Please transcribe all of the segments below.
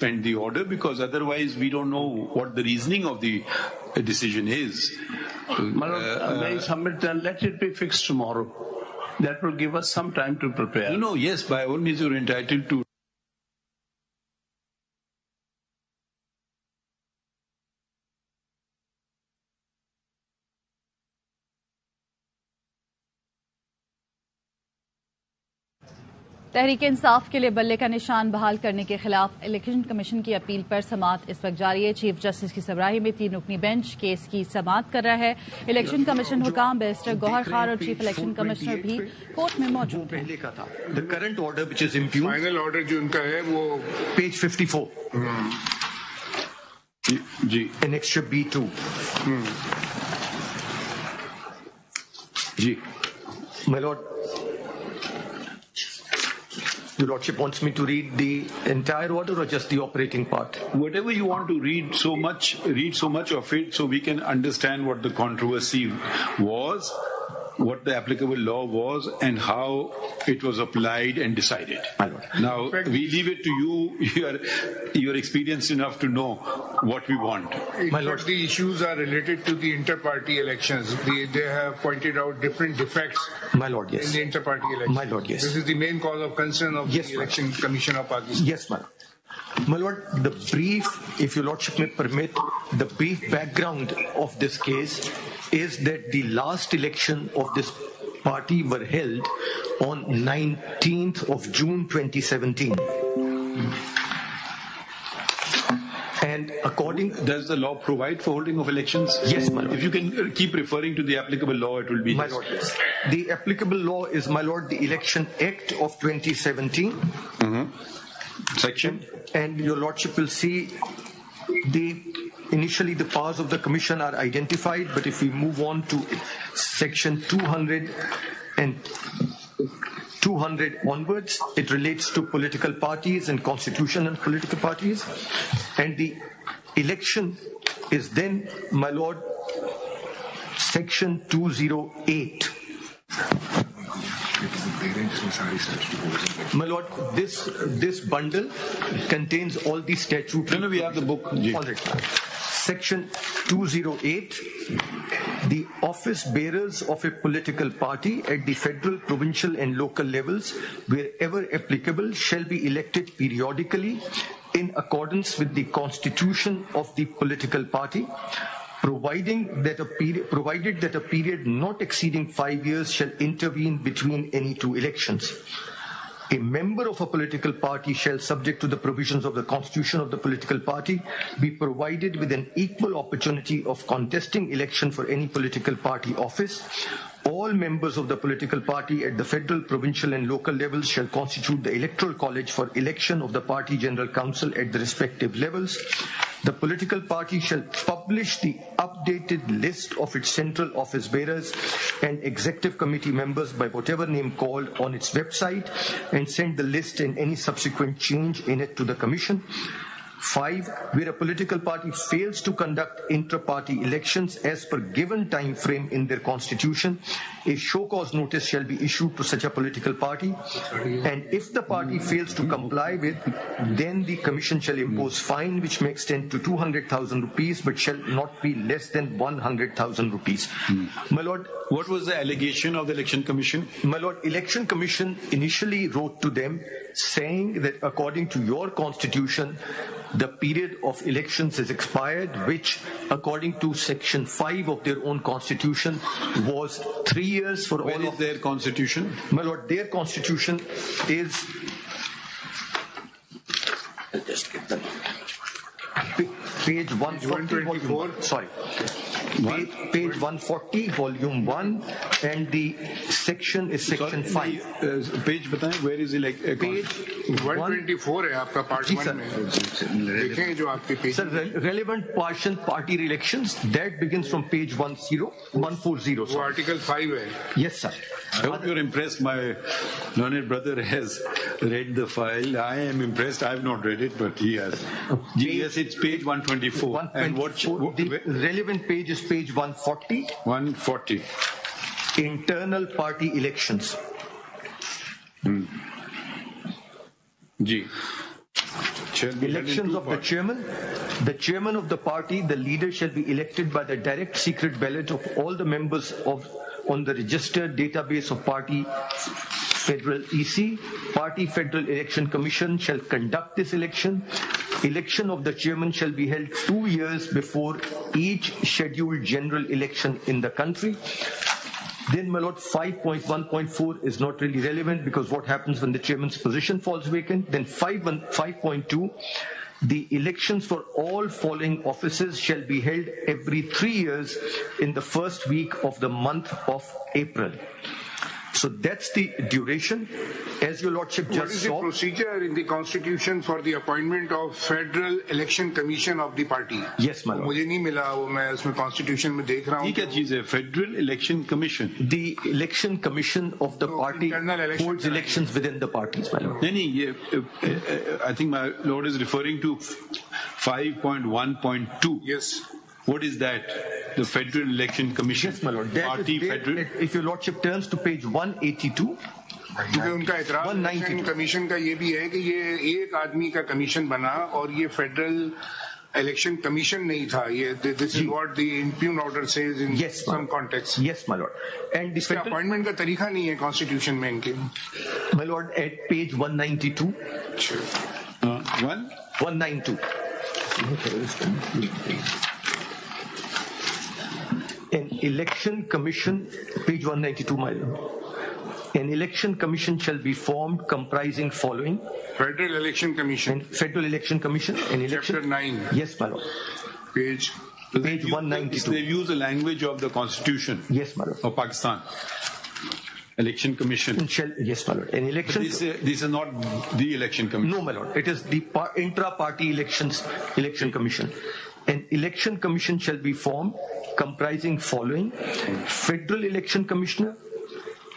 suspend the order, because otherwise we don't know what the reasoning of the decision is. May I submit then? Let it be fixed tomorrow. That will give us some time to prepare. No, yes, by all means you're entitled to. Tehreek Insaf के लिए बल्ले का निशान बहाल करने के खिलाफ election commission की अपील पर समाअत इस वक्त जारी है। चीफ जस्टिस की सरबराही में 3 रुकनी बेंच केस की समाअत कर रहा है। इलेक्शन कमीशन हुकाम बैरिस्टर गौहर खान और चीफ इलेक्शन कमिश्नर भी कोर्ट में मौजूद हैं। पहले का था the current order which is impugned, final order जो उनका है वो पेज 54 जी एनेक्सचर B2 जी My lord, Your Lordship wants me to read the entire order or just the operating part? Whatever you want to read so much of it so we can understand what the controversy was, what the applicable law was, and how it was applied and decided. Now, we leave it to you. You are experienced enough to know what we want. My lord, the issues are related to the inter-party elections. They have pointed out different defects. My lord, yes. In the inter-party elections. My lord, yes. This is the main cause of concern of the Election Commission of Pakistan. Yes, my lord. My lord, the brief, if your lordship may permit, the brief background of this case is that the last election of this party were held on 19th of June 2017. And according... Does the law provide for holding of elections? Yes, my lord. If you can keep referring to the applicable law, it will be... My lord, yes. The applicable law is, my lord, the Election Act of 2017. Section? And your lordship will see initially the powers of the commission are identified, but if we move on to section 200 and 200 onwards, it relates to political parties and constitution and political parties. And the election is then, my lord, section 208. My lord, this bundle contains all the statutes. No, we have the book. All right. Section 208, the office bearers of a political party at the federal, provincial and local levels, wherever applicable, shall be elected periodically in accordance with the constitution of the political party, provided that a period not exceeding 5 years shall intervene between any 2 elections. A member of a political party shall, subject to the provisions of the constitution of the political party, be provided with an equal opportunity of contesting election for any political party office. All members of the political party at the federal, provincial and local levels shall constitute the electoral college for election of the party general council at the respective levels. The political party shall publish the updated list of its central office bearers and executive committee members by whatever name called on its website and send the list and any subsequent change in it to the commission. 5. Where a political party fails to conduct intra-party elections as per given time frame in their constitution, a show cause notice shall be issued to such a political party, and if the party fails to comply with, then the commission shall impose fine which may extend to 200,000 rupees but shall not be less than 100,000 rupees. My lord, what was the allegation of the Election Commission? My lord, Election Commission initially wrote to them saying that according to your constitution, the period of elections is expired, which according to section 5 of their own constitution was 3 years for Where all is of their constitution? My lord, their constitution is page 140, sorry. Page 140, volume 1, and the section is section 5. Page बताएं, where is it? Page 124 है आपका part 1 में. देखें जो आपके page. Sir, relevant portion party elections, that begins from page 140. वो article 5 है. Yes, sir. I hope you're impressed. My learned brother has read the file. I am impressed. I have not read it, but he has. Yes, it's page 124. And the relevant page is page 140. 140. Internal party elections. Ji Elections of the chairman of the party, the leader shall be elected by the direct secret ballot of all the members on the registered database of party Federal EC. Party Federal Election Commission shall conduct this election. Election of the chairman shall be held 2 years before each scheduled general election in the country. Then, my lord, 5.1.4 is not really relevant because what happens when the chairman's position falls vacant? Then 5.2, the elections for all following offices shall be held every 3 years in the first week of the month of April. So that's the duration. As your lordship just saw. What is the procedure in the constitution for the appointment of Federal Election Commission of the party? Yes, my lord. मुझे नहीं मिला वो मैं उसमें constitution में देख रहा हूँ. ये क्या चीज़ है? Federal Election Commission. The Election Commission of the party holds elections within the parties, my lord. नहीं ये I think my lord is referring to 5.1.2. Yes. What is that? The Federal Election Commission. Yes, my lord. Party Federal. If your lordship turns to page 182. क्योंकि उनका इतराज election commission का ये भी है कि ये एक आदमी का कमीशन बना और ये फेडरल इलेक्शन कमीशन नहीं था. ये this is what the impugned order says in some context. Yes my lord. And this appointment का तरीका नहीं है कॉन्स्टिट्यूशन में इनके. My lord at page 192. 192. An election commission, page 192, my lord. An election commission shall be formed comprising following. Federal Election Commission. Federal Election Commission. An election. Chapter 9. Yes, my lord. Page 192. They use the language of the Constitution. Yes, my lord. Of Pakistan. Election Commission. Yes, my lord. An election. This is not the Election Commission. No, my lord. It is the intra-party election commission. An election commission shall be formed comprising following: Federal Election Commissioner,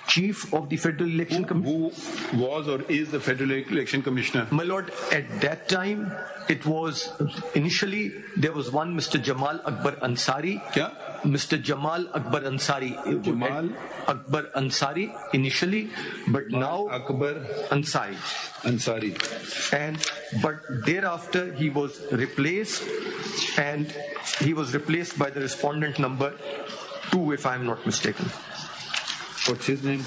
Chief of the Federal Election Commission. Who was or is the Federal Election Commissioner? My lord, at that time, it was initially there was one Mr. Jamal Akbar Ansari. Kya? Mr. Jamal Akbar Ansari. Jamal Akbar Ansari initially, but now Akbar Ansari. But thereafter he was replaced, and he was replaced by the respondent number 2, if I am not mistaken. What's his name?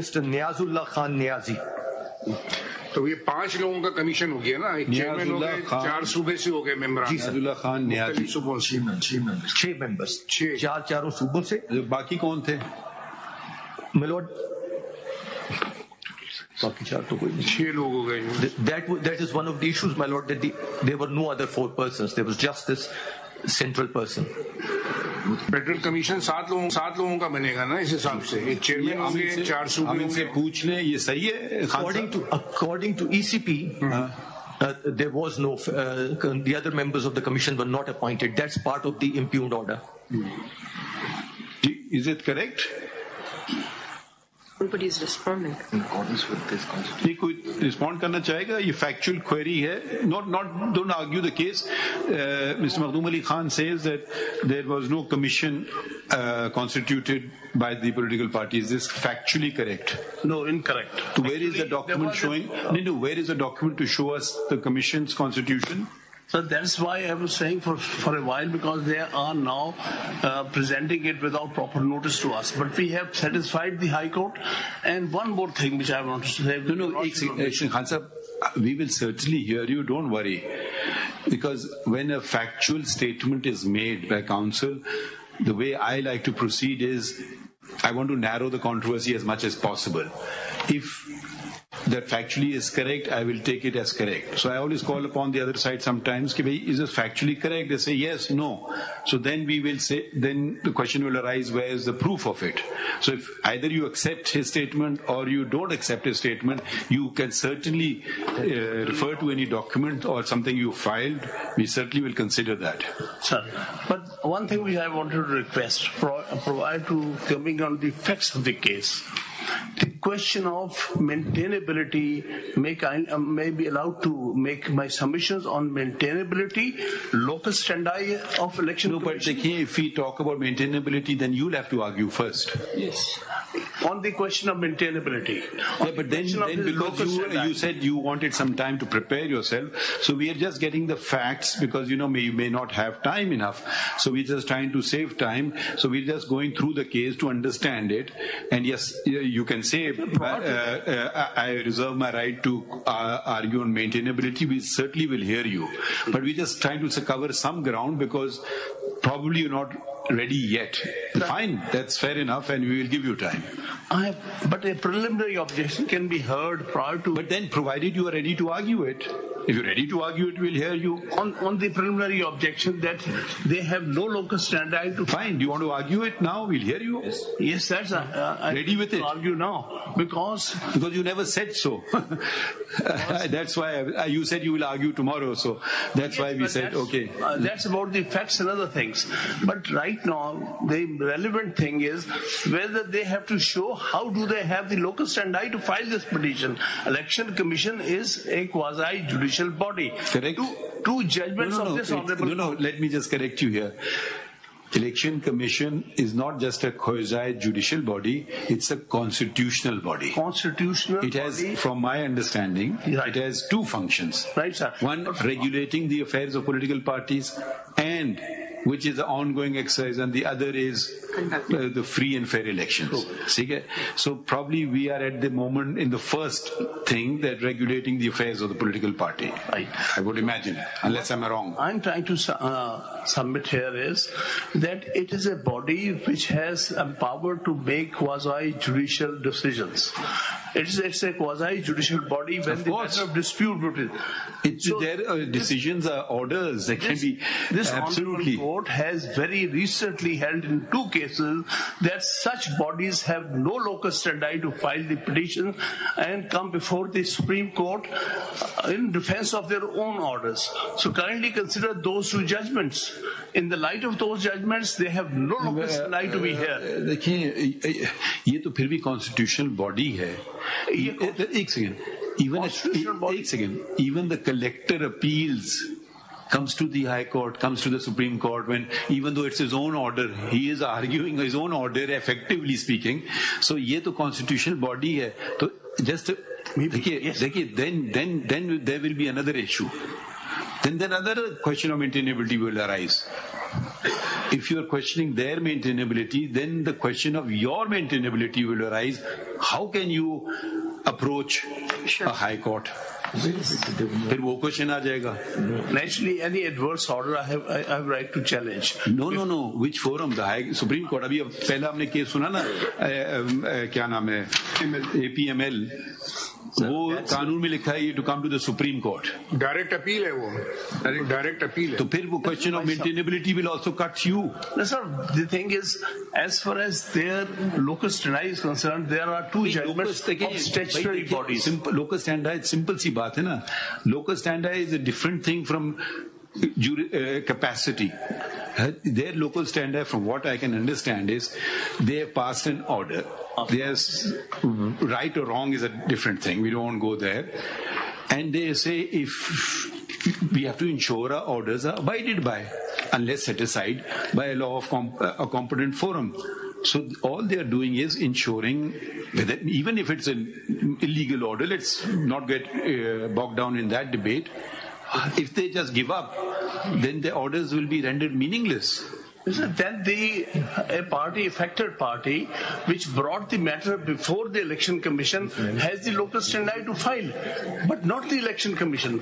Mr. Niazullah Khan Niazi. तो ये 5 लोगों का commission हो गया ना. एक chairman हो गए, 4 सूबे से हो गए मेंबर. नियाजुल्लाह खान नियाजी. 6 members. 4 सूबों से. बाकी कौन थे? मिलोड बाकी 4 तो कोई नहीं. 6 लोग हो गए. That is one of the issues, my lord, that there were no other 4 persons. There was just this central person. Federal commission 7 लोगों का बनेगा ना इस हिसाब से. एक चेयरमैन होंगे, 4 सूबे होंगे. इनसे पूछ लें ये सही है. According to ECP, there was no the other members of the commission were not appointed. That's part of the impugned order. Is it correct? Nobody is responding. In accordance with this constitution. ये कोई respond करना चाहेगा? ये factual query है. Don't argue the case. Mr. Makhdoom Ali Khan says that there was no commission constituted by the political party. Is this factually correct? No, incorrect. So where is the document showing? Where is the document to show us the commission's constitution? So that's why I was saying for a while, because they are now presenting it without proper notice to us. But we have satisfied the High Court. And one more thing which I want to say. Khan Sahab, we will certainly hear you, don't worry. Because when a factual statement is made by counsel, the way I like to proceed is, I want to narrow the controversy as much as possible. If that factually is correct, I will take it as correct. So I always call upon the other side sometimes, is this factually correct? They say yes, no. So then we will say, then the question will arise, where is the proof of it? So if either you accept his statement or you don't accept his statement, you can certainly refer to any document or something you filed. We certainly will consider that. Sir, but one thing which I wanted to request, prior to coming on the facts of the case, the question of maintainability, may be allowed to make my submissions on maintainability, local standi of election. No, but if we talk about maintainability, then you'll have to argue first. Yes. on the question of maintainability. Yeah, but then because you said you wanted some time to prepare yourself, so we are just getting the facts because you may not have time enough. So we're just trying to save time. So we're just going through the case to understand it. And yes, you can say I reserve my right to argue on maintainability. We certainly will hear you, but we're just trying to cover some ground because probably you're not ready yet. Fine, that's fair enough, and we will give you time. But a preliminary objection can be heard prior to. But then, provided you are ready to argue it, if you're ready to argue it, we'll hear you. On the preliminary objection that they have no locus standi to. Fine. Do you want to argue it now? We'll hear you. Yes, that's ready with it. Argue now because you never said so. That's why you said you will argue tomorrow. So that's why we said okay. That's about the facts and other things. But right now, the relevant thing is whether they have to show how do they have the locus standi to file this petition. Election Commission is a quasi-judicial body. Correct. Two judgments of this honorable. No, let me just correct you here. Election Commission is not just a quasi-judicial body, it's a constitutional body. It has, from my understanding, it has two functions. Right, sir. One, regulating the affairs of political parties, and which is the ongoing exercise, and the other is the free and fair elections. So probably we are at the moment in the first thing, that regulating the affairs of the political party. Right. I would imagine, unless I'm wrong. I'm trying to submit here is that it is a body which has power to make quasi-judicial decisions. It's a quasi-judicial body when the matter of dispute between. Their decisions are orders. They can be absolutely. This court has very recently held in two cases that such bodies have no locus standi to file the petition and come before the Supreme Court in defense of their own orders. So kindly consider those two judgments. In the light of those judgments, they have no locus standi to be here. देखिए, ये तो फिर भी constitutional body है. एक second. Even the collector appeals comes to the High Court, comes to the Supreme Court, when even though it's his own order, he is arguing his own order, effectively speaking. So ये तो constitutional body है. तो just देखिए, then there will be another issue. Then another question of maintainability will arise. If you are questioning their maintainability, then the question of your maintainability will arise. How can you approach a High Court? फिर वो question आ जाएगा. Naturally, any adverse order I have right to challenge. No. Which forum? The High Supreme Court. अभी पहला हमने case सुना ना, क्या नाम है, APML. वो कानून में लिखा है to come to the Supreme Court. Direct appeal है वो. Direct appeal है. तो फिर वो question of maintainability will also cut you. No, sir. The thing is, as far as their locus standi is concerned, there are two judgments of statutory bodies. Locus standi, simple सी बात है ना. Locus standi is a different thing from capacity. Their local standi, from what I can understand, is they have passed an order. There's right or wrong is a different thing. We don't go there. And they say if we have to ensure our orders are abided by, unless set aside by a law of a competent forum. So all they are doing is ensuring that even if it's an illegal order, let's not get bogged down in that debate. If they just give up, then the orders will be rendered meaningless. Then affected party, which brought the matter before the Election Commission, has the locus standi to file, but not the Election Commission.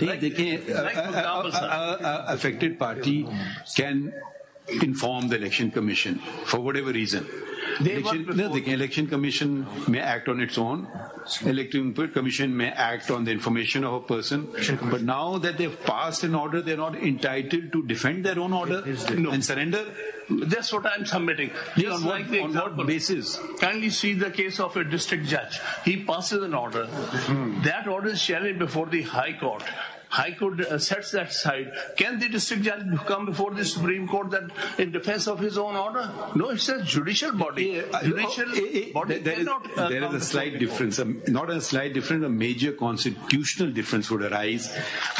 Affected party can inform the Election Commission for whatever reason. The Election Commission may act on its own. Election Commission may act on the information of a person. But now that they've passed an order, they're not entitled to defend their own order and surrender. That's what I'm submitting. On what basis? Kindly see the case of a district judge. He passes an order. That order is challenged before the High Court. High Court sets that aside, can the district judge come before the Supreme Court that in defense of his own order? No, it's a judicial body. There is a slight difference, not a slight difference, a major constitutional difference would arise.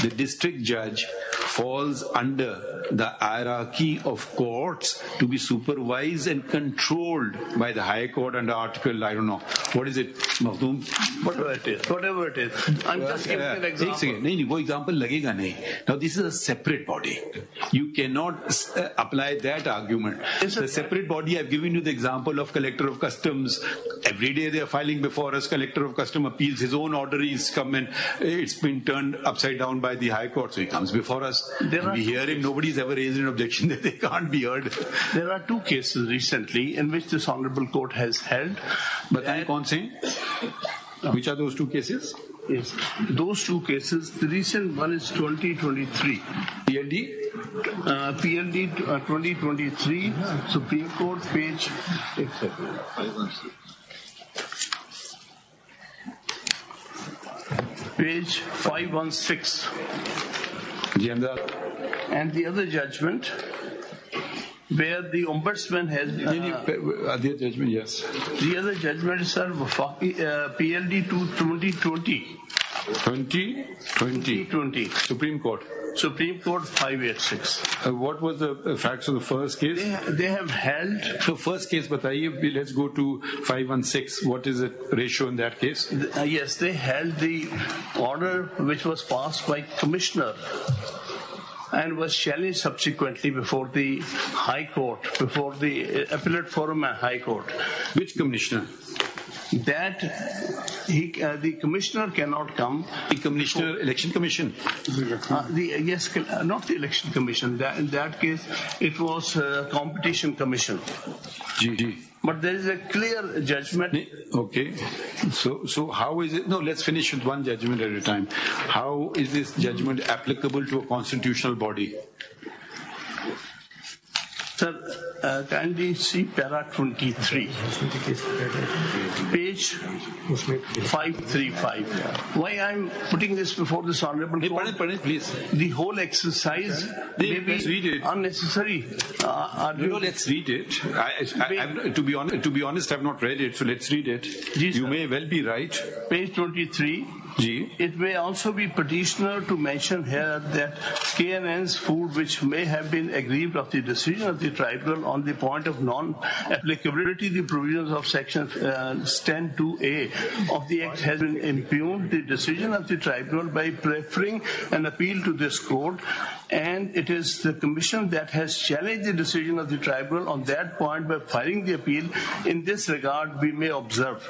The district judge falls under the hierarchy of courts to be supervised and controlled by the High Court under Article, I don't know, what is it, Makhdoom? Whatever it is. I'm just giving an example. No, example lagega nahi. Now this is a separate body. You cannot apply that argument. It's a separate body. I've given you the example of Collector of Customs. Every day they are filing before us. Collector of Customs appeals. His own order is come and it's been turned upside down by the High Court. So he comes before us. We hear him. Nobody's ever raised an objection that they can't be heard. There are two cases recently in which this Honorable Court has held. Bataye kaun se? Which are those two cases? Yes, those two cases. The recent one is 2023. PLD? PLD 2023, Supreme Court, page 516. And the other judgment, where the ombudsman has... other judgment, yes. The other judgment, sir, PLD 2020. 2020. Supreme Court. Supreme Court 586. What was the facts of the first case? They have held... So first case, bataiye, let's go to 516. What is the ratio in that case? Yes, they held the order which was passed by Commissioner and was challenged subsequently before the High Court, before the Appellate Forum and High Court. Which Commissioner? That the Commissioner cannot come. The Commissioner, Election Commission? Yes, not the Election Commission. In that case, it was Competition Commission. GD. But there is a clear judgment. Okay. So how is it? No, let's finish with one judgment at a time. How is this judgment applicable to a constitutional body? Sir, kindly see para 23, page 535. Why I'm putting this before this Honorable Court? Please. The whole exercise may be unnecessary. No, let's read it. To be honest, I've not read it, so let's read it. You may well be right. Page 23. It may also be petitioner to mention here that KNN's food which may have been aggrieved of the decision of the tribunal on the point of non-applicability, the provisions of section 10(2)(a) of the Act has been impugned the decision of the tribunal by preferring an appeal to this court, and it is the Commission that has challenged the decision of the tribunal on that point by filing the appeal. In this regard, we may observe,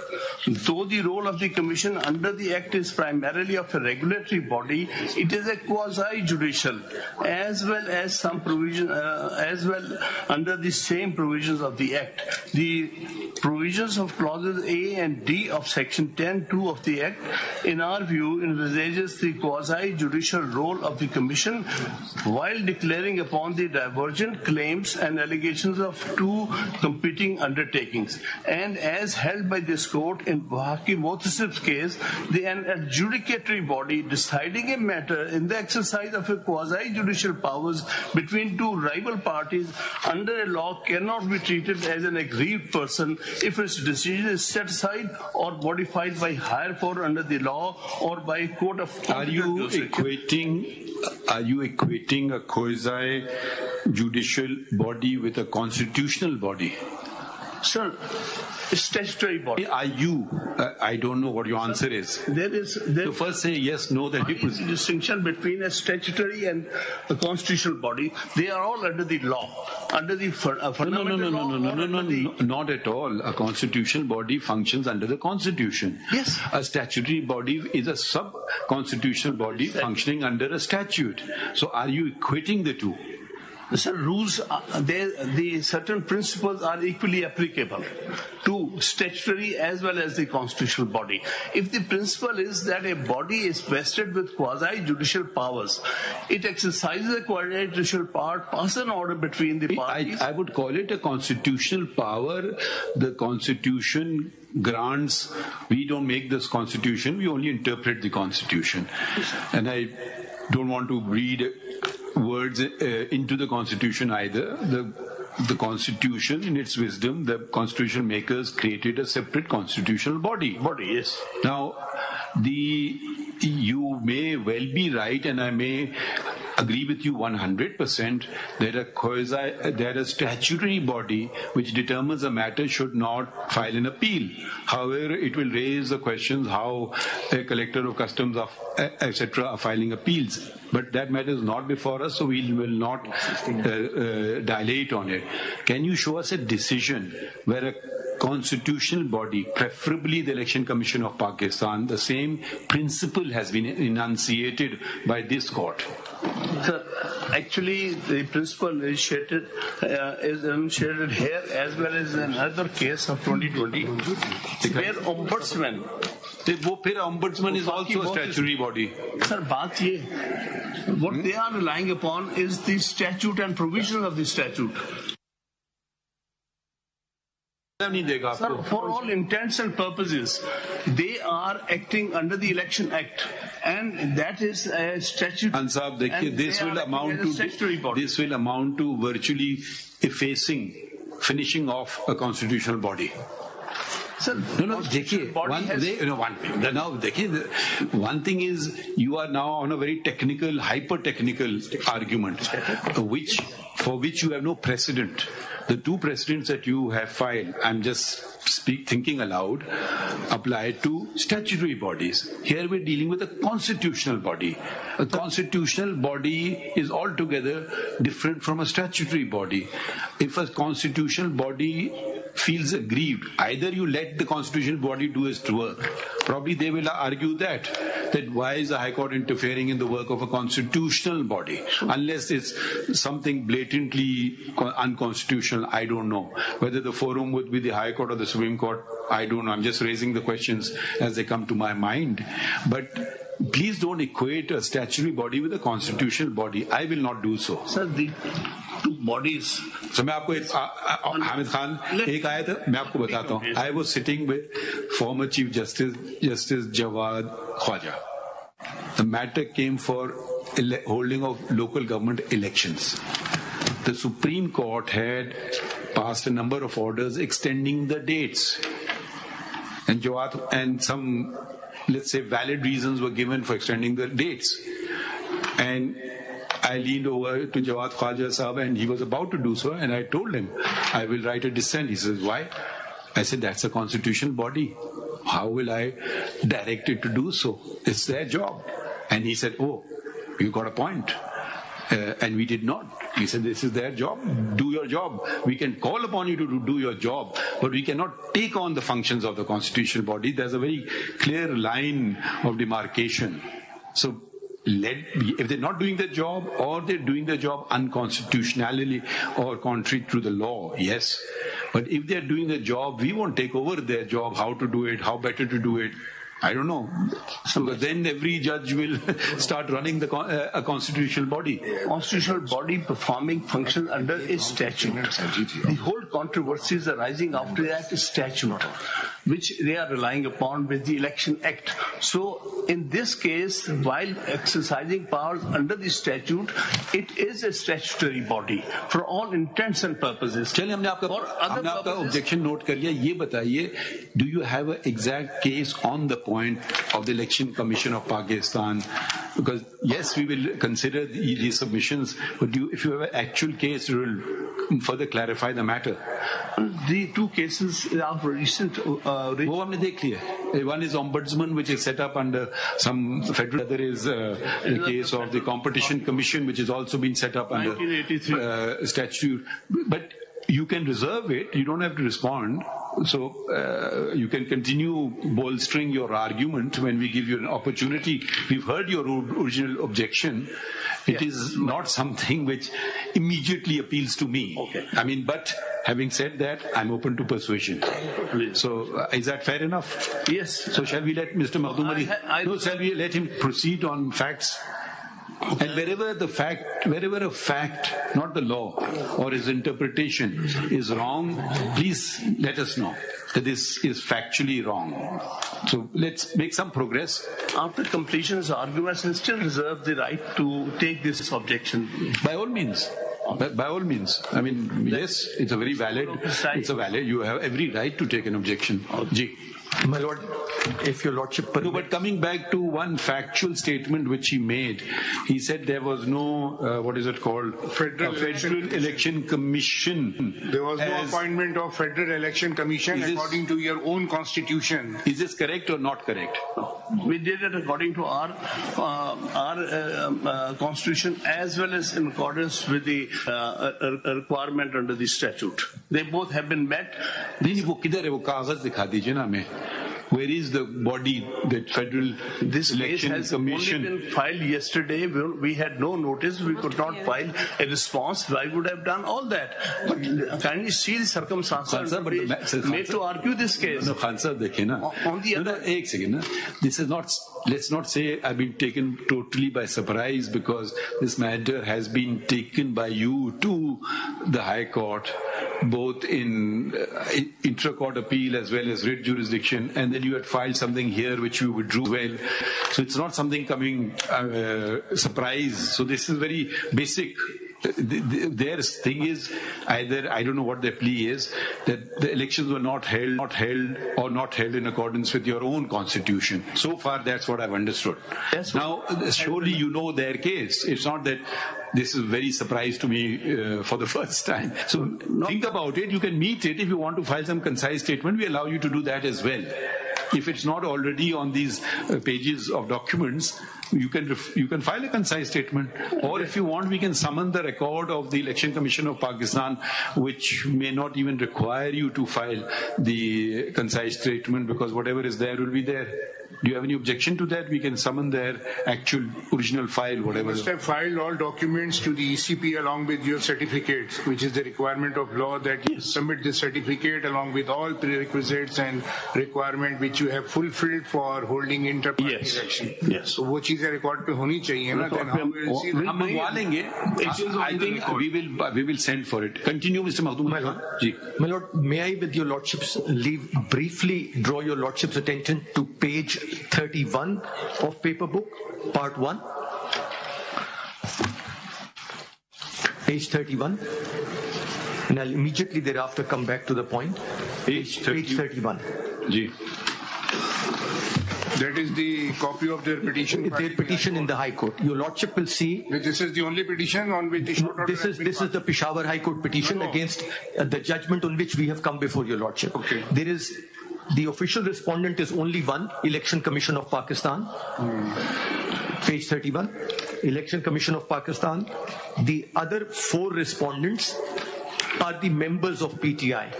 though the role of the Commission under the Act is primarily of a regulatory body, it is a quasi-judicial, as well as some provision, as well under the same provisions of the Act. The provisions of clauses A and D of section 10(2) of the Act, in our view, envisages the quasi-judicial role of the Commission while declaring upon the divergent claims and allegations of two competing undertakings. And as held by this court in Bahaki Motasib's case, an adjudicatory body deciding a matter in the exercise of a quasi-judicial powers between two rival parties under a law cannot be treated as an aggrieved person if its decision is set aside or modified by higher court under the law or by a court of... Are you equating a quasi-judicial body with a constitutional body? Sir, a statutory body. Are you? I don't know what your answer is. So first say yes, no, then you proceed. The distinction between a statutory and a constitutional body, they are all under the law, under the fundamental law. No, not at all. A constitutional body functions under the Constitution. Yes. A statutory body is a sub-constitutional body functioning under a statute. So are you equating the two? Sir, rules, the certain principles are equally applicable to statutory as well as the constitutional body. If the principle is that a body is vested with quasi-judicial powers, it exercises a quasi-judicial power, passes an order between the parties. I would call it a constitutional power. The Constitution grants, we don't make this Constitution, we only interpret the Constitution. And don't want to read words into the Constitution either. The Constitution, in its wisdom, the Constitution makers created a separate constitutional body. Yes. Now, you may well be right, and I may agree with you 100% that a statutory body which determines a matter should not file an appeal. However, it will raise the questions how a collector of customs, etc., are filing appeals. But that matter is not before us, so we will not dilate on it. Can you show us a decision where a constitutional body, preferably the Election Commission of Pakistan, the same principle has been enunciated by this court? Sir, actually, the principle is enunciated here as well as in another case of 2020, where ombudsman. Ombudsman is also a statutory body. Sir, what they are relying upon is the statute and provisions of the statute. Sir, for all intents and purposes, they are acting under the Election Act, and that is a statute. And sir, this will amount to virtually finishing off a constitutional body. Sir, one thing is you are now on a very technical, hyper-technical argument, for which you have no precedent. The two precedents that you have filed, I'm just thinking aloud, apply to statutory bodies. Here we're dealing with a constitutional body. A constitutional body is altogether different from a statutory body. If a constitutional body feels aggrieved, either you let the constitutional body do its work. Probably they will argue that why is the High Court interfering in the work of a constitutional body? Unless it's something blatantly unconstitutional, I don't know. Whether the forum would be the High Court or the Supreme Court, I don't know. I'm just raising the questions as they come to my mind. But please don't equate a statutory body with a constitutional body. I will not do so. Sir, the two bodies. So मैं आपको हामिद खान एक आया था, मैं आपको बताता हूँ. I was sitting with former Chief Justice Jawad Khwaja. The matter came for holding of local government elections. The Supreme Court had passed a number of orders extending the dates, and some, let's say, valid reasons were given for extending the dates. And I leaned over to Jawad Khwaja Sahab, and he was about to do so, and I told him, I will write a dissent. He says, why? I said, that's a constitutional body. How will I direct it to do so? It's their job. And he said, oh, you got a point. And we did not. He said, this is their job. Do your job. We can call upon you to do your job, but we cannot take on the functions of the constitutional body. There's a very clear line of demarcation. So if they're not doing their job, or they're doing their job unconstitutionally or contrary to the law, yes. But if they're doing their job, we won't take over their job, how to do it, how better to do it. I don't know. So then every judge will start running a constitutional body. Constitutional body performing function under a statute. The whole controversy is arising after that statute, which they are relying upon with the Election Act. So in this case, while exercising powers under the statute, it is a statutory body for all intents and purposes. चलिए हमने आपका objection note कर लिया. ये बताइए, do you have an exact case on the point of the Election Commission of Pakistan? Because yes, we will consider these submissions, but if you have an actual case, you will further clarify the matter. The two cases of recent. वो हमने देख लिया. One is Ombudsman, which is set up under some federal. The other is the case of the Competition Commission, which has also been set up under statute. But you can reserve it. You don't have to respond. So you can continue bolstering your argument when we give you an opportunity. We've heard your original objection. It is not something which immediately appeals to me. Okay. I mean, but having said that, I'm open to persuasion. So is that fair enough? Yes. So shall we let Mr. Makhdoom Ali? No, shall we let him proceed on facts? And wherever a fact, not the law or its interpretation is wrong, please let us know that this is factually wrong. So let's make some progress. After completion of arguments, and still reserve the right to take this objection. By all means. By all means. I mean, yes, it's a valid, you have every right to take an objection. Ji. My lord, if your lordship permits. No, but coming back to one factual statement which he made, he said there was no, what is it called? Federal Election Commission. There was no appointment of Federal Election Commission according to your own constitution. Is this correct or not correct? We did it according to our constitution as well as in accordance with the requirement under the statute. They both have been met. Where is the body, that Federal Election has Commission? Only been filed yesterday. We had no notice. We could not file a response. I would have done all that. But kindly see the circumstances made to argue this case. No, Khan Sahab, dekhe na. On the other, एक second, na. This is not. Let's not say I've been taken totally by surprise, because this matter has been taken by you to the High Court, both in intra-court appeal as well as writ jurisdiction, and then you had filed something here which you withdrew well. So it's not something coming surprise. So this is very basic. Their thing is either, I don't know what their plea is, that the elections were not held in accordance with your own constitution. So far, that's what I've understood. Yes, now, surely you know their case. It's not that this is very surprise to me for the first time. So think about it. You can meet it. If you want to file some concise statement, we allow you to do that as well. If it's not already on these pages of documents, you can file a concise statement, or if you want, we can summon the record of the Election Commission of Pakistan, which may not even require you to file the concise statement, because whatever is there will be there. Do you have any objection to that? We can summon their actual original file, whatever. You must have filed all documents to the ECP along with your certificates, which is the requirement of law, that you submit this certificate along with all prerequisites and requirement which you have fulfilled for holding inter-party election. Yes. So वो चीजें record पे होनी चाहिए ना? Then how will see? हम मंगवा लेंगे. I think we will send for it. Continue, Mr. Makhdoom. My lord, may I, with your lordship's leave, briefly draw your lordship's attention to page 31 of paper book, part 1. Page 31. And I'll immediately thereafter come back to the point. Page 31. Ji. That is the copy of their petition. Their petition in the High Court. Your lordship will see. This is the only petition on which the short order This is the Peshawar High Court petition against the judgment on which we have come before your lordship. Okay. There is. The official respondent is only one, Election Commission of Pakistan. Page 31, Election Commission of Pakistan. The other 4 respondents are the members of PTI.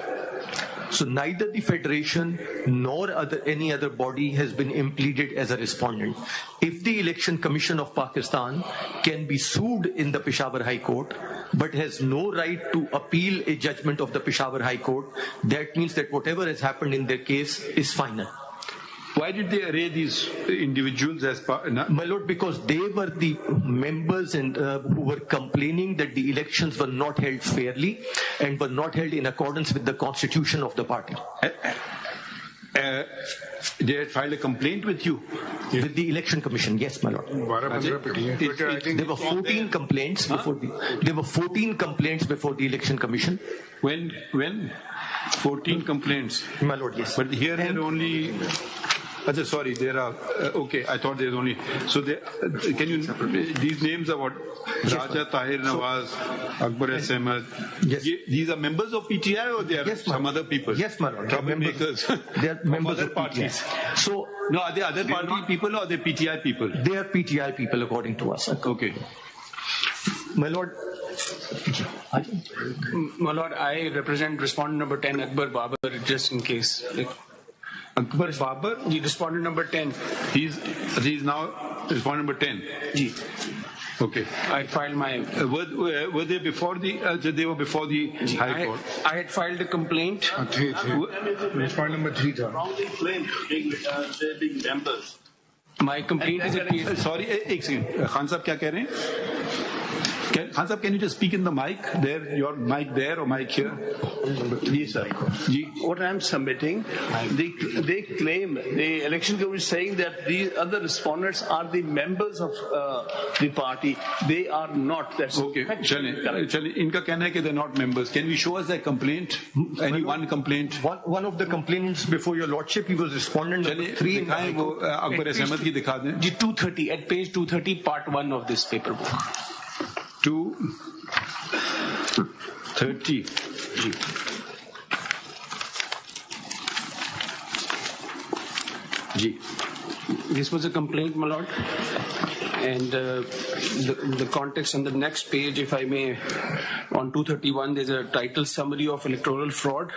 So neither the Federation nor any other body has been impleaded as a respondent. If the Election Commission of Pakistan can be sued in the Peshawar High Court, but has no right to appeal a judgment of the Peshawar High Court, that means that whatever has happened in their case is final. Why did they array these individuals as My lord, because they were the members and who were complaining that the elections were not held fairly and were not held in accordance with the constitution of the party. They had filed a complaint with you? With the Election Commission, yes, my lord. There were 14 complaints before there were 14 complaints before the Election Commission. When? 14 complaints? My lord, yes. But here there are only... sorry, there are... okay, I thought there's only... So can you... These names are what? Raja Tahir Nawaz, Akbar S. Ahmed. Yes. These are members of PTI, or they are some other people? Yes, my lord. Troublemakers. They are members of parties. PTI. So, no, are they other party people or are they PTI people? They are PTI people according to us. Okay. My lord... My lord, I represent respondent number 10, Akbar Babar, just in case. Akbar Babar? The respondent number 10. He's now respondent number 10. Ji. Okay. I filed my... were they before the... they were before the High Court? I had filed a complaint. Respondent number 3 tha. wrongly claimed being members. My complaint is that Sorry, एक second. Khan Sahab क्या कह रहे हैं? Khan Sahab, can you just speak in the mic? There, your mic there or mic here? Yes, sir. What I'm submitting, they claim, the election commission is saying that these other respondents are the members of the party. They are not. That's okay. चलिए, इनका कहना है कि they're not members. Can we show us their complaint? Any one complaint? One of the complainants before your lordship, he was respondent number 3. दिखाएं वो अकबर अहमद की दिखा दें. 230 at page 230, part 1 of this paper book. 230. This was a complaint, my lord, and the context on the next page, if I may, on 231, there's a title summary of electoral fraud.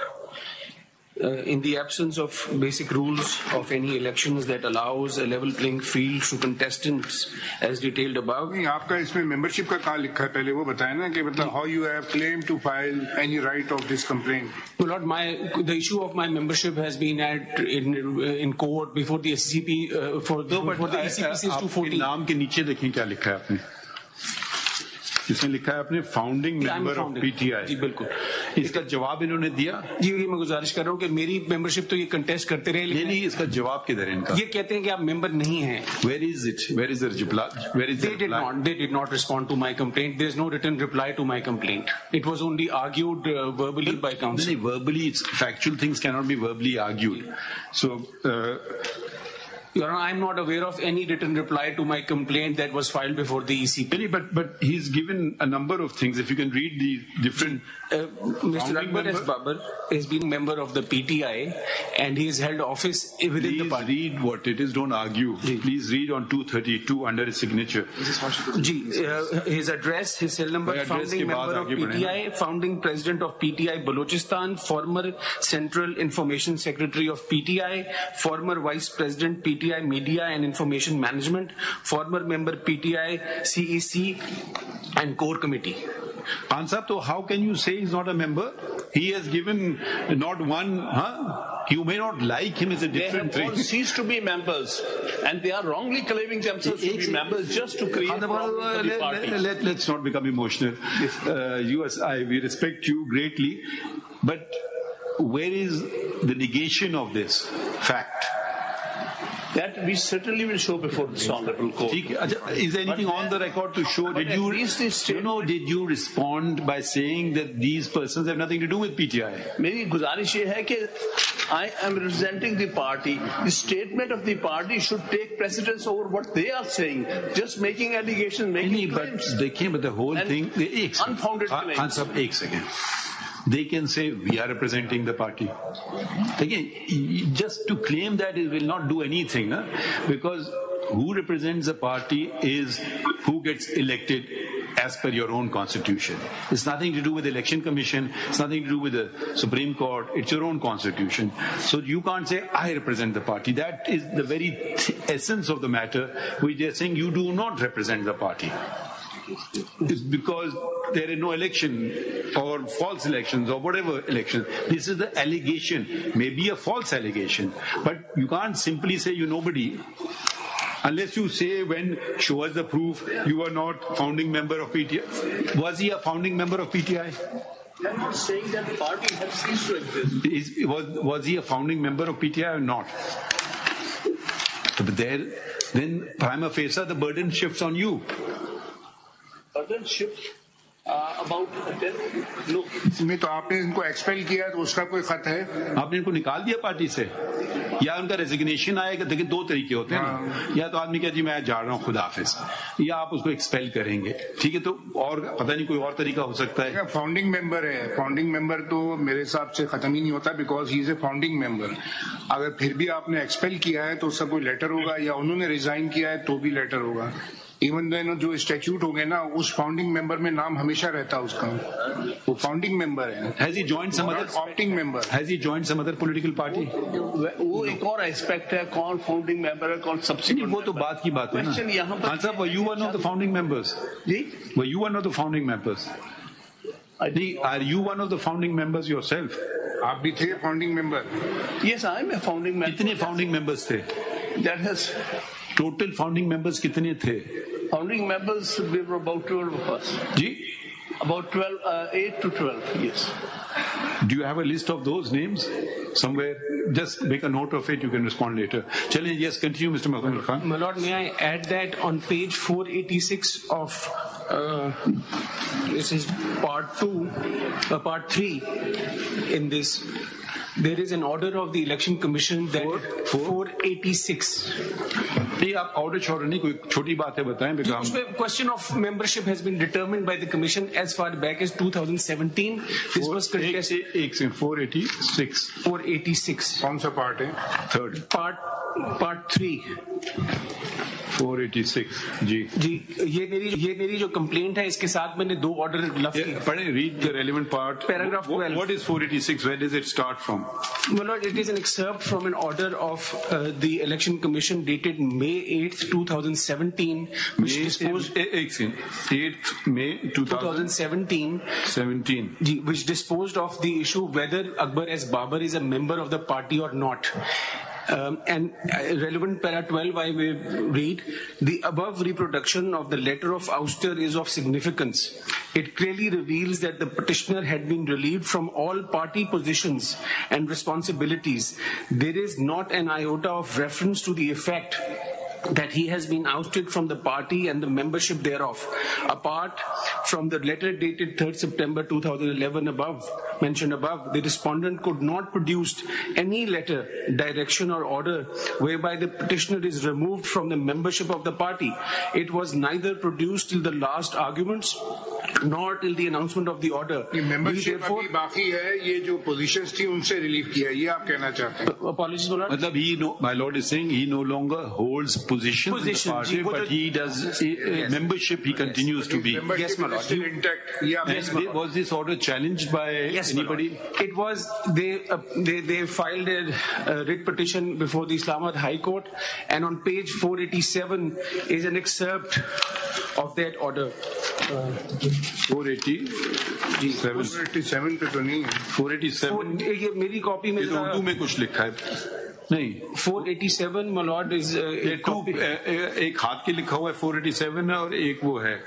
In the absence of basic rules of any elections that allows a level playing field to contestants as detailed above. नहीं, आपका इसमें membership का कहाँ लिखा है पहले वो बताएं ना कि मतलब how you have claimed to file any right of this complaint. Well, Lord, the issue of my membership has been in court before the SCP for the ECPC 214. नाम के नीचे देखें क्या लिखा है आपने. इसमें लिखा है अपने फाउंडिंग मेंबर ऑफ पीटीआई. जी बिल्कुल. इसका जवाब इन्होंने दिया. जी मैं गुजारिश कर रहा हूँ कि मेरी मेंबरशिप तो ये कंटेस्ट करते रहे. नहीं, इसका जवाब किधर है इनका? ये कहते हैं कि आप मेंबर नहीं हैं. Where is it? Where is the reply? They did not respond to my complaint. There is no written reply to my complaint. It was only argued verbally by counsel. No, verbally, factual things cannot be verbally argued. So. Your Honor, I'm not aware of any written reply to my complaint that was filed before the ECP. But he's given a number of things. If you can read the different. Mr. Akbar S. Babar has been a member of the PTI and he has held office within the party. Please read what it is. Don't argue. Please read on 232 under his signature. His address, his cell number, founding member of PTI, founding president of PTI Balochistan, former Central Information Secretary of PTI, former Vice President PTI Media and Information Management, former member PTI CEC and Core Committee. Answer, so how can you say he's not a member? He has given not one, You may not like him, is a different thing. They have all ceased to be members and they are wrongly claiming themselves to be members just to create problems for the party. Let's not become emotional. We respect you greatly, but where is the negation of this fact? That we certainly will show before this honorable court. Is there anything on the record to show? Did you respond by saying that these persons have nothing to do with PTI? मेरी गुजारिश ये है कि I am representing the party. The statement of the party should take precedence over what they are saying. Just making allegations, making claims. But the whole thing, unfounded claims. Answer, 1 second. They can say we are representing the party. Again, just to claim that it will not do anything, because who represents the party is who gets elected as per your own constitution. It's nothing to do with the election commission. It's nothing to do with the Supreme Court. It's your own constitution. So you can't say I represent the party. That is the very essence of the matter. We are saying you do not represent the party. It's because there is no election or false elections or whatever election. This is the allegation, maybe a false allegation, but you can't simply say you nobody unless you say when show us the proof you are not founding member of PTI. Was he a founding member of PTI? I'm not saying that the party has ceased to exist. Was he a founding member of PTI or not? But then prima facie the burden shifts on you. Burden shift about no. इसमें तो आपने इनको expel किया तो उसका कोई खत है? आपने इनको निकाल दिया पार्टी से या उनका रेजिग्नेशन आएगा? देखिए 2 तरीके होते हैं ना, या तो आदमी कहता जी मैं जा रहा हूँ खुदा हाफिज, या आप उसको एक्सपेल करेंगे. ठीक है, तो और पता नहीं कोई और तरीका हो सकता है. फाउंडिंग मेंबर है, फाउंडिंग मेंबर तो मेरे हिसाब से खत्म ही नहीं होता because he is a founding member. अगर फिर भी आपने एक्सपेल किया है तो उसका कोई लेटर होगा या उन्होंने रिजाइन किया है तो भी लेटर होगा. इवन देन जो स्टैट्यूट हो गए ना उस फाउंडिंग मेंबर में नाम हमेशा रहता है उसका, वो फाउंडिंग मेंबर है. Has he joined some other opting member? Has he joined some other political party? वो एक और एस्पेक्ट है, कौन फाउंडिंग मेंबर है कौन सब्सिक्वेंट. वो तो बात की बात है ना. Answer, were you one of the founding members? Ji, were you one of the founding members? Are you one of the founding members yourself? आप भी थे founding member? Yes, I am a founding member. कितने founding members थे? That has Total founding members कितने थे? Founding members, we were about 12 of us. Ji? About 12, 8 to 12, yes. Do you have a list of those names somewhere? Just make a note of it. You can respond later. Challenge. Yes, continue, Mr. Mahmood Khan. My Lord, may I add that on page 486 of this is part 3 in this. There is an order of the Election Commission that 486. नहीं आप order छोड़ नहीं कोई छोटी बात है बताएं because उसमें question of membership has been determined by the commission as far back as 2017. This was contested. 486. कौन सा पार्ट है? Third. Part 3. 486 जी ये मेरी जो कंप्लेंट है इसके साथ मैंने 2 ऑर्डर लफ्ज किए. पढ़ें, read the relevant part. Paragraph 12. What is 486? Where does it start from? My Lord, it is an excerpt from an order of the Election Commission dated May 8th, 2017, which disposed 8th May 2017, which disposed of the issue whether Akbar S. Babar is a member of the party or not. And relevant para 12, I will read, the above reproduction of the letter of ouster is of significance. It clearly reveals that the petitioner had been relieved from all party positions and responsibilities. There is not an iota of reference to the effect that he has been ousted from the party and the membership thereof. Apart from the letter dated 3rd September 2011 mentioned above, the respondent could not produce any letter, direction or order whereby the petitioner is removed from the membership of the party. It was neither produced till the last arguments nor till the announcement of the order. Membership अभी बाकी है, ये जो positions थी उनसे relief किया, ये आप कहना चाहते हैं? Apologies, Lord. मतलब my Lord is saying he no longer holds position in the party, but he does membership. He continues to be. Yes, my Lord. Still intact. Was this order challenged by anybody? It was. They filed a writ petition before the Islamabad High Court, and on page 487 is an excerpt of that order. 487 पे तो नहीं है. 487 ये मेरी copy में उर्दू में कुछ लिखा है नहीं. 487 my lord is एक हाथ के लिखा हुआ है 487 है और एक वो है.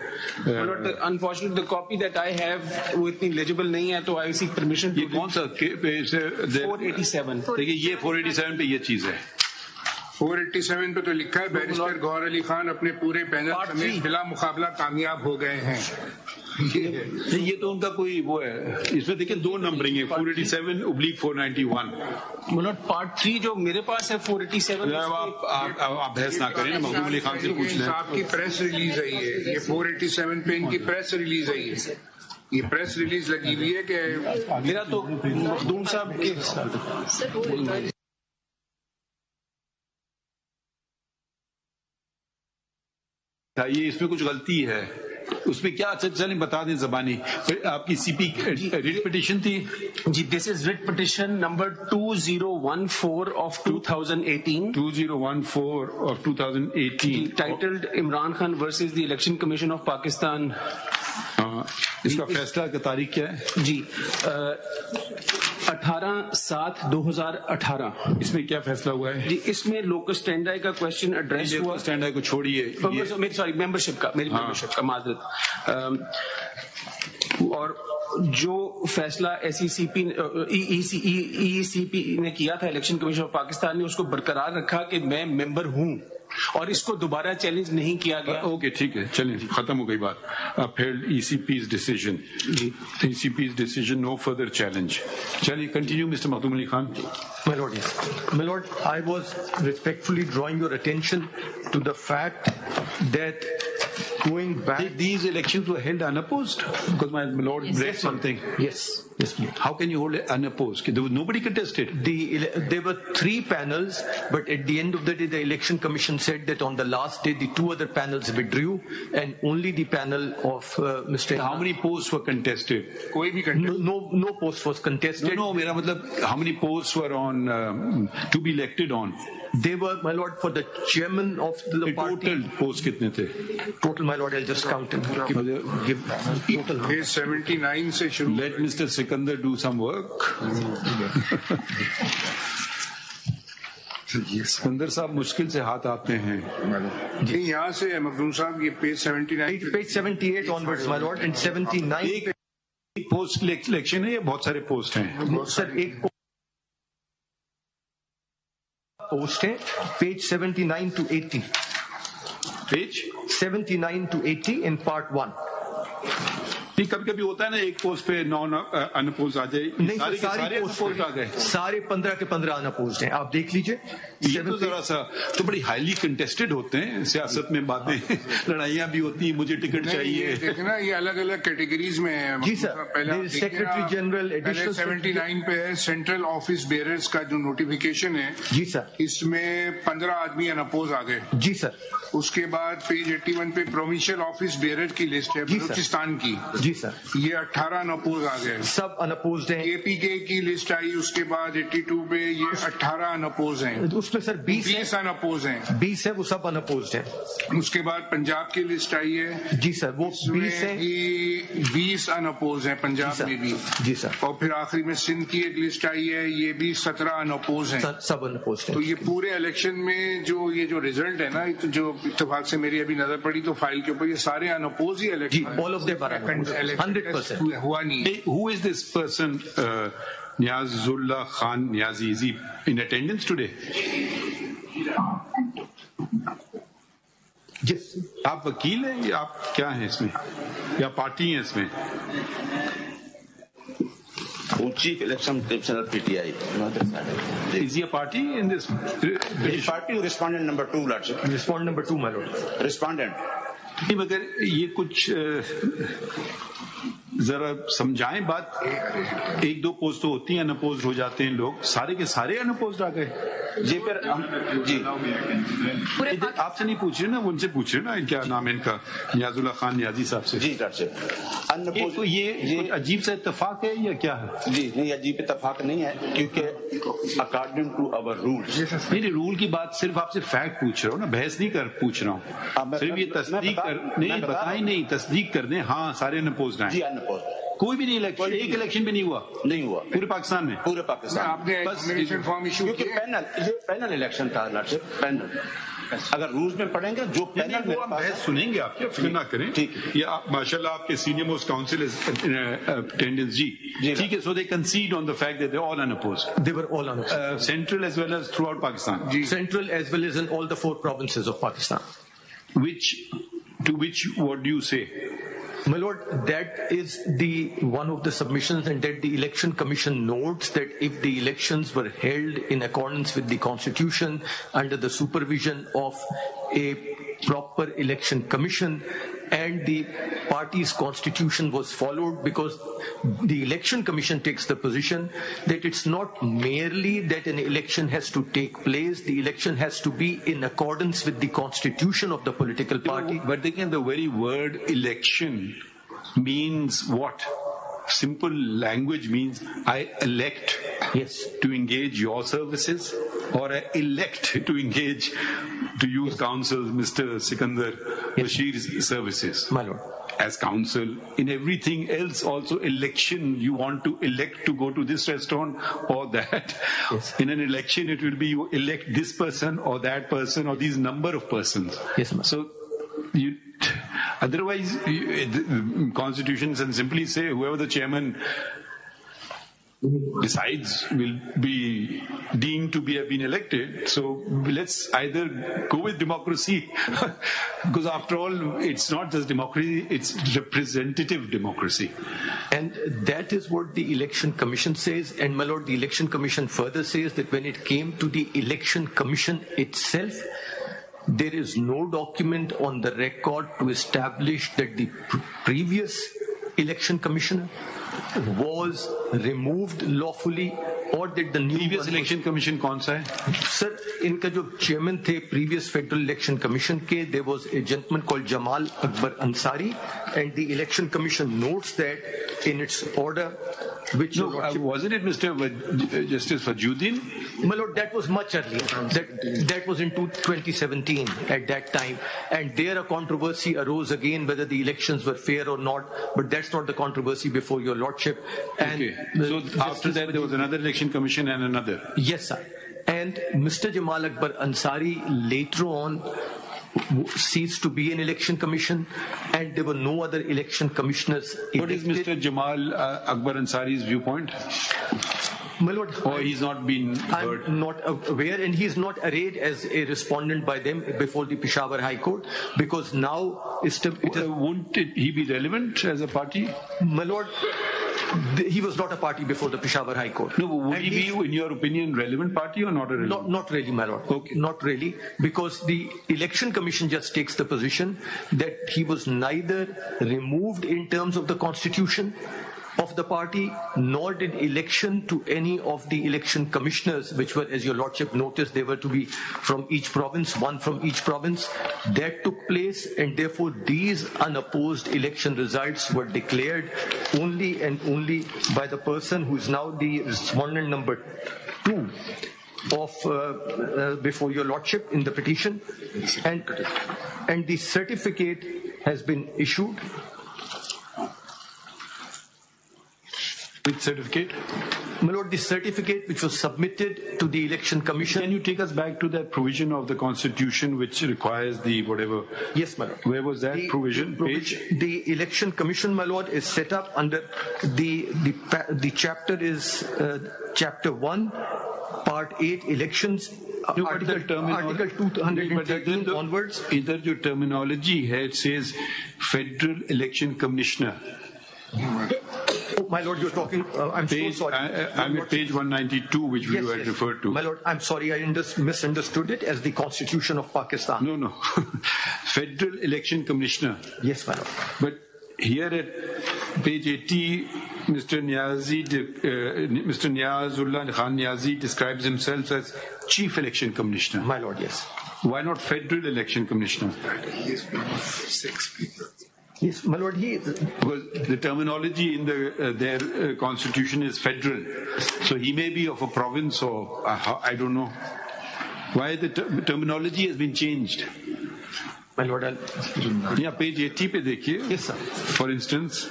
Unfortunately, the copy that I have वो इतनी legible नहीं है, तो I seek permission. ये कौन सा 487? देखिए ये 487 पे ये चीज है. 487 पे तो लिखा है बैरिस्टर गौहर अली खान अपने पूरे पैनल समेत बिला मुकाबला कामयाब हो गए हैं. ये तो उनका कोई वो है. इसमें देखिए 2 नंबरिंग है 487/491. मतलब पार्ट 3 जो मेरे पास है 487. आप बहस ना करें ना, मखदूम अली खान से पूछ लें. आपकी प्रेस रिलीज आई है, ये 487 पे इनकी प्रेस रिलीज आई है. ये प्रेस रिलीज लगी हुई है कि मेरा तो मखदूम साहब के ये इसमें कुछ गलती है. उसमें क्या चलिए बता दें जबानी. आपकी सीपी रिट पिटिशन थी जी. This is writ petition number 2014 of 2018. 2014 of 2018 titled Imran Khan versus the election commission of Pakistan. इसका फैसला का तारीख क्या है जी? 18/7/2018. इसमें क्या फैसला हुआ है जी? इसमें लोकस स्टैंडाई का क्वेश्चन एड्रेस हुआ. स्टैंडाई को छोड़िए, सॉरी मेंबरशिप का, मेरी मेंबरशिप का माजरत. और जो फैसला ECP ने किया था, इलेक्शन कमीशन ऑफ पाकिस्तान ने उसको बरकरार रखा कि मैं मेंबर हूं और इसको दोबारा चैलेंज नहीं किया गया. ओके ठीक है, चलिए खत्म हो गई बात. upheld ECP's decision. ECP's decision, no further challenge. चलिए continue mister Makhdoom Ali Khan. My Lord, yes. My Lord, I was respectfully drawing your attention to the fact that going back, these elections were held unopposed because my Lord read something. Yes, please. How can you hold it unopposed? There was nobody contested. There were 3 panels, but at the end of the day, the election commission said that on the last day, the 2 other panels withdrew, and only the panel of Mr. How many posts were contested? कोई भी no post was contested. No, मेरा मतलब how many posts were on to be elected on? They were, my Lord, for the chairman of the party. Total posts कितने थे? Total, my Lord, I'll just count it. Give total. 79 से शुरू. Let Mr. Sikandar do some work. Sikandar साहब मुश्किल से हाथ आते हैं। यहाँ से मखदूम साहब ये page 79 Page 78 onwards, my lord, and 79. एक पोस्ट इलेक्शन है या बहुत सारे पोस्ट हैं? सर एक पोस्ट है, page 79 to 80. Page 79 to 80 in part 1. कभी कभी होता है ना, एक पोस्ट पे नॉन अनपोज आ जाए। नहीं, सारे अनपोज आ गए, सारे 15 के 15 अनपोज्ड हैं, आप देख लीजिए। ये तो जरा सा तो बड़ी हाईली कंटेस्टेड होते हैं सियासत में, बातें लड़ाइयाँ भी होती हैं, मुझे टिकट चाहिए। देखना ये अलग अलग कैटेगरीज में है। जी सर, पहले सेक्रेटरी जनरल एडिशनल 79 पे है सेंट्रल ऑफिस बेयरर्स का जो नोटिफिकेशन है। जी सर, इसमें 15 आदमी अनअपोज आ गए। जी सर। उसके बाद पेज 81 पे प्रोविंशियल ऑफिस बेयरर की लिस्ट है बलूचिस्तान की। जी सर, ये 18 अनअपोज आ गए, सब अनअपोज्ड हैं। केपीके की लिस्ट आई, उसके बाद 82 पे ये 18 अनअपोज हैं। उसमें सर 20 अनअपोज हैं। 20 है, वो सब अनअपोज्ड हैं। उसके बाद पंजाब की लिस्ट आई है। जी सर, वो 20 है। 20 अनअपोज हैं पंजाब में भी। जी सर। और फिर आखिरी में सिंध की एक लिस्ट आई है, ये भी 17 अनअपोज हैं। सब अनअपोज्ड हैं। तो ये पूरे इलेक्शन में जो रिजल्ट है ना, जो इत्तेफाक से मेरी अभी नजर पड़ी तो फाइल के ऊपर, ये सारे अनअपोज ही election, all of them are 100% हुआ नहीं। Who is this person, Niazullah Khan Niazi? Is he in attendance today? Yes. आप वकील हैं या आप क्या हैं इसमें, या पार्टी हैं इसमें? Chief Election Commissioner PTI. Is he a party in this? The party respondent number 2, Lordship. Respondent number 2, my lord. Respondent. नहीं, मगर ये कुछ जरा समझाएं बात। एक दो पोस्ट तो होती हैं, अनअपोज्ड हो जाते हैं लोग, सारे के सारे अनअपोज्ड आ गए। जी फिर जी आपसे नहीं पूछ रहे ना, उनसे पूछ रहे ना, क्या नाम है इनका, नियाजुल्लाह खान नियाजी साहब से। जी Lordship. तो ये अजीब सा इत्तेफाक है या क्या है? जी नहीं, अजीब इत्तेफाक नहीं है, क्योंकि अकॉर्डिंग टू अवर रूल्स। मेरे रूल की बात सिर्फ आपसे फैक्ट पूछ रहा हूँ ना, बहस नहीं कर पूछ रहा हूँ। सिर्फ ये तस्दीक नहीं बताएं, नहीं तस्दीक कर दें। हाँ, सारे अनअपोज्ड हैं। जी अनअपोज्ड, कोई भी नहीं इलेक्शन, एक इलेक्शन भी नहीं हुआ पूरे पाकिस्तान में। पूरे पाकिस्तान आपने नॉमिनेशन फॉर्म इशू क्योंकि पैनल इलेक्शन था Lordship, पैनल। अगर रूल्स में पढ़ेंगे जो पैनल में बहस सुनेंगे, आप क्या फिक्र ना करें। ठीक है, ये आप माशाल्लाह आपके सीनियर मोस्ट काउंसिल अटेंडेंस जी, ठीक है। So they concede on the fact that they all unopposed. They were all unopposed. Central as well as throughout Pakistan. Central as well as in all the 4 provinces of Pakistan. To which what do you say? My lord, that is one of the submissions, and that the election commission notes that if the elections were held in accordance with the constitution under the supervision of a proper election commission, and the party's constitution was followed, because the election commission takes the position that it's not merely that an election has to take place, the election has to be in accordance with the constitution of the political party. But again, the very word election means what? Simple language means I elect to engage your services, or I elect to engage, to use counsel Mr. Sikandar Bashir's services. My lord. As counsel, in everything else also election, you want to elect to go to this restaurant or that. In an election, it will be you elect this person or that person or these number of persons. Yes, ma'am. So, otherwise, the constitutions and simply say whoever the chairman decides will be deemed to have been elected. So let's either go with democracy, because after all, it's not just democracy, it's representative democracy. And that is what the election commission says. And my lord, the election commission further says that when it came to the election commission itself, there is no document on the record to establish that the previous election commissioner was removed lawfully, or that the new previous election commission कौन सा है? Sir, इनका जो chairman थे previous federal election commission के, there was a gentleman called Jamal Akbar Ansari, and the election commission notes that in its order, which wasn't it Mr. Justice Fajuddin? My lord, that was much earlier. That was in 2017 at that time, and there a controversy arose again whether the elections were fair or not. But that's not the controversy before your lordship. And so after that, there was another election commission and another. Yes, sir. And Mr. Jamal Akbar Ansari later on ceased to be an election commission, and there were no other election commissioners elected. What is Mr. Jamal Akbar Ansari's viewpoint? My Lord, or he's not been heard? I'm not aware, and he's not arrayed as a respondent by them before the Peshawar High Court, because now won't he be relevant as a party? My Lord, he was not a party before the Peshawar High Court. No, would he be, in your opinion, relevant party or not a relevant? Not really, my Lord. Okay. Not really, because the Election Commission just takes the position that he was neither removed in terms of the constitution of the party, nor did election to any of the election commissioners, which were, as your Lordship noticed, they were to be from each province, one from each province. That took place, and therefore these unopposed election results were declared only and only by the person who is now the respondent number 2 of before your Lordship in the petition, and the certificate has been issued. Which certificate? My Lord, the certificate which was submitted to the Election Commission. Can you take us back to that provision of the Constitution which requires the whatever? Yes, my Lord. Where was that provision? Page? The Election Commission, my Lord, is set up under the chapter is Chapter 1, Part 8, Elections. Article 213 onwards. Either your terminology here it says Federal Election Commissioner. Oh, my Lord, you're talking. I'm so sorry. I'm at page 192, which you had referred to. My Lord, I'm sorry, I misunderstood it as the Constitution of Pakistan. No. Federal Election Commissioner. Yes, my Lord. But here at page 80, Mr. Niazullah Khan Niazi describes himself as Chief Election Commissioner. My Lord, yes. Why not Federal Election Commissioner? He's been 6 people. Yes, my Lord, because the terminology in their constitution is federal, so he may be of a province or I don't know why the terminology has been changed. My Lord, yeah, page 80 पे देखिए. Yes, sir. For instance,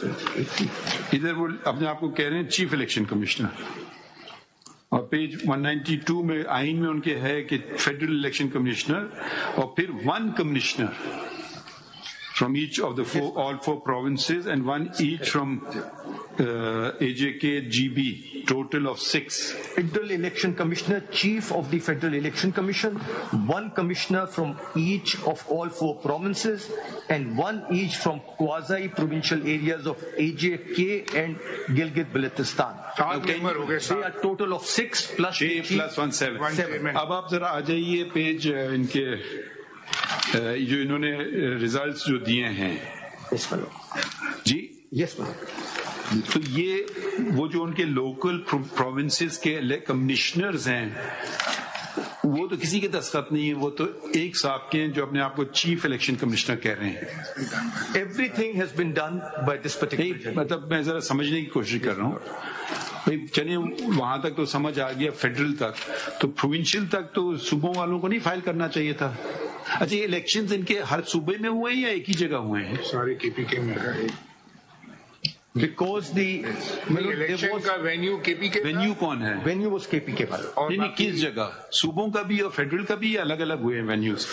इधर वो अपने आप को कह रहे हैं चीफ इलेक्शन कमिश्नर, और पेज 192 में आइन में उनके है कि फेडरल इलेक्शन कमिश्नर और फिर one commissioner from each of the all four provinces and one each from AJK, GB, total of 6. Federal Election Commissioner, Chief of the Federal Election Commission, one commissioner from each of all 4 provinces, and one each from quasi-provincial areas of AJK and Gilgit-Baltistan. Okay. They are total of 6 plus 6 plus 1 7. अब आप जरा आ जाइए page इनके जो इन्होंने results जो दिए हैं जी. यस तो ये वो जो उनके लोकल प्रोविंसेस के कमिश्नर्स हैं वो तो किसी के दस्तखत नहीं है, वो तो एक साहब के हैं जो अपने आप को चीफ इलेक्शन कमिश्नर कह रहे हैं. Everything has been done by this particular. मतलब मैं जरा समझने की कोशिश कर रहा हूँ. चलिए वहां तक तो समझ आ गया, फेडरल तक, तो प्रोविंशियल तक तो सूबों वालों को नहीं फाइल करना चाहिए था. अच्छा, ये इलेक्शंस इनके हर सूबे में हुए हैं या एक ही जगह हुए हैं? सारे केपीके में है. Because the इलेक्शन का वेन्यू केपीके. वेन्यू कौन है? वेन्यू वाज केपीके वाला. नहीं, किस जगह? सूबों का भी और फेडरल का भी अलग अलग हुए हैं venues?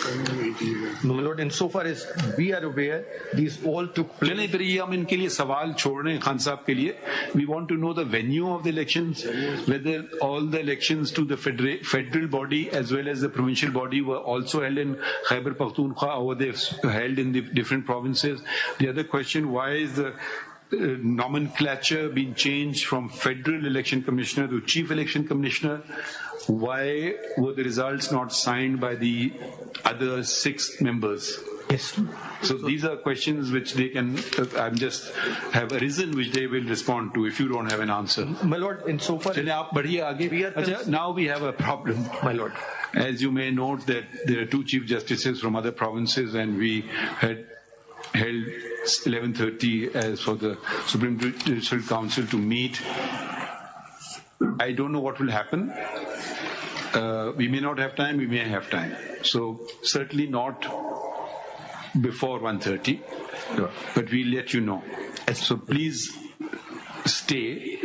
No, my Lord, and so far as we are aware, these all took place. चलिए फिर ये हम इनके लिए सवाल छोड़ रहे हैं खान साहब के लिए. We want to know the venue of the elections, whether all the elections to the federal body as well as the provincial body were also held in Khabar Pakhtunkhwa or they held in the different provinces. The other question, why is the nomenclature being changed from Federal Election Commissioner to Chief Election Commissioner? Why were the results not signed by the other 6 members? Yes. So these are questions which they can have arisen, which they will respond to if you don't have an answer. My Lord, in so far now we have a problem. My Lord. As you may note that there are 2 Chief Justices from other provinces, and we had held 11:30 as for the Supreme Judicial Council to meet. I don't know what will happen. We may not have time, we may have time. So certainly not before 1:30, but we'll let you know. So please stay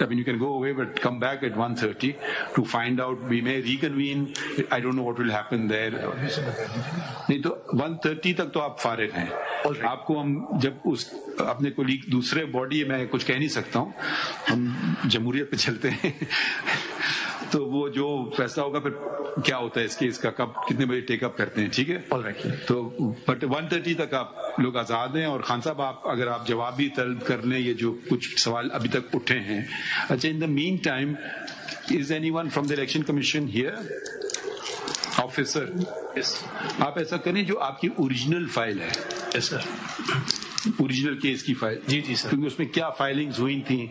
I mean, you can go away, but come back at 1:30 to find out. We may reconvene. I don't know what will happen there. नहीं तो 1:30 तक तो आप फारिग हैं. आपको हम जब उस अपने कोलीग दूसरे बॉडी में कुछ कह नहीं सकता हूँ, हम जमहूरियत पे चलते हैं. तो वो जो फैसला होगा फिर क्या होता है इसके, इसका कब कितने बजे टेकअप करते हैं. ठीक है, तो बट 1:30 तक आप लोग आजाद हैं. और खान साहब, आप अगर आप जवाब भी तलब कर लें ये जो कुछ सवाल अभी तक उठे हैं. अच्छा, in the mean time, is anyone from the election commission here? Officer, आप ऐसा करें, जो आपकी ओरिजिनल फाइल है, यस सर, ओरिजिनल केस की फाइल, जी जी सर, क्योंकि उसमें क्या फाइलिंग्स हुई थी,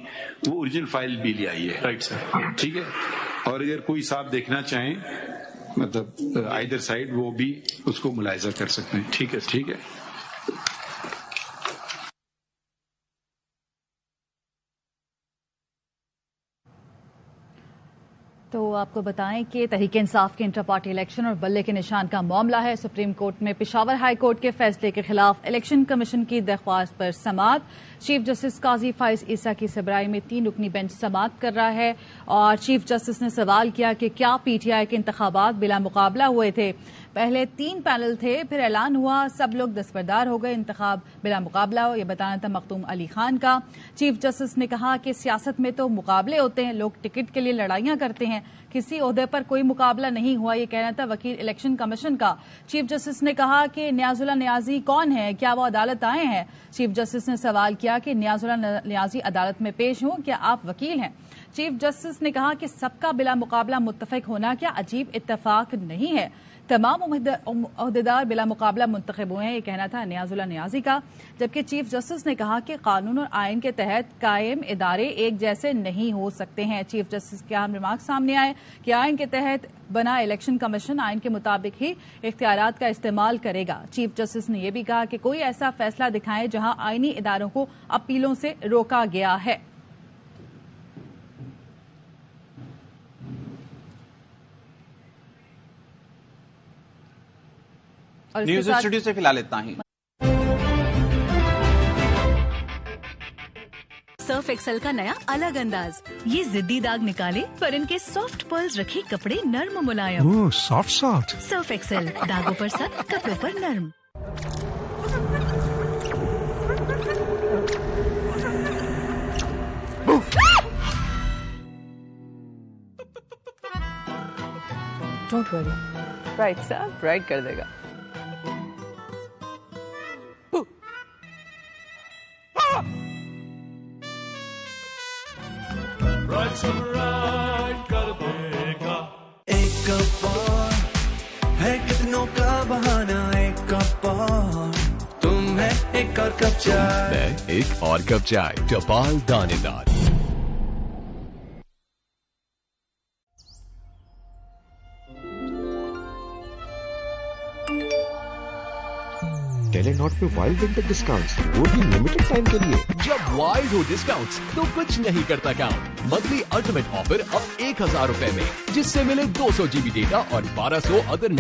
वो ओरिजिनल फाइल भी ले आई है. Right sir. ठीक है. और अगर कोई साहब देखना चाहें, मतलब आइदर साइड, वो भी उसको मुलाहिजा कर सकते हैं. ठीक है, ठीक है. तो आपको बताएं कि तहरीक इंसाफ के इंटर पार्टी इलेक्शन और बल्ले के निशान का मामला है. सुप्रीम कोर्ट में पेशावर हाई कोर्ट के फैसले के खिलाफ इलेक्शन कमीशन की दरख्वास्त पर समाअत. चीफ जस्टिस काजी फाइज ईसा की सरबराही में 3 रुकनी बेंच समाअत कर रहा है. और चीफ जस्टिस ने सवाल किया कि क्या PTI के इंतखाबात बिला मुकाबला हुए थे. पहले 3 पैनल थे, फिर ऐलान हुआ, सब लोग दस्तबरदार हो गए, इंतखाब बिला मुकाबला हो. यह बताना था मखदूम अली खान का. चीफ जस्टिस ने कहा कि सियासत में तो मुकाबले होते हैं, लोग टिकट के लिए लड़ाइयां करते हैं, किसी ओहदे पर कोई मुकाबला नहीं हुआ. यह कहना था वकील इलेक्शन कमीशन का. चीफ जस्टिस ने कहा कि नियाजुल्लाह नियाजी कौन है, क्या वो अदालत आए हैं. चीफ जस्टिस ने सवाल किया कि नियाजुल्लाह नियाजी अदालत में पेश हों, क्या आप वकील हैं. चीफ जस्टिस ने कहा कि सबका बिला मुकाबला मुत्तफिक होना क्या अजीब इत्तेफाक नहीं है, तमाम ओहदेदार बिला मुकाबला मुंतखब हुए हैं. यह कहना था नियाजुल्लाह नियाजी का. जबकि चीफ जस्टिस ने कहा कि कानून और आइन के तहत कायम इदारे एक जैसे नहीं हो सकते हैं. चीफ जस्टिस के अहम रिमार्क सामने आए कि आइन के तहत बना इलेक्शन कमीशन आइन के मुताबिक ही इख्तियारात का इस्तेमाल करेगा. चीफ जस्टिस ने यह भी कहा कि कोई ऐसा फैसला दिखाएं जहां आइनी इदारों को अपीलों से रोका गया है. न्यूज़ स्टूडियो से फिलहाल इतना ही. सर्फ एक्सेल का नया अलग अंदाज, ये जिद्दी दाग निकाले पर इनके सॉफ्ट पर्ल्स रखे कपड़े नर्म मुलायम. ओह, सॉफ्ट सॉफ्ट. सर्फ एक्सेल, दागों पर सख्त, कपड़ों पर नर्म. डोंट वरी, ब्राइट सा ब्राइट कर देगा. एक कप और है कितनों का बहाना, एक कप और तुम है एक और कप चाय. मैं एक और कप चाय, टपाल दानेदार. टेलीनॉट पे वाइल्ड विंटर डिस्काउंट्स, वो भी लिमिटेड टाइम के लिए. जब वाइल्ड हो डिस्काउंट्स तो कुछ नहीं करता काउंट. मंथली अल्टीमेट ऑफर अब 1000 रुपए में, जिससे मिले 200 GB डेटा और 1200 अदर नेट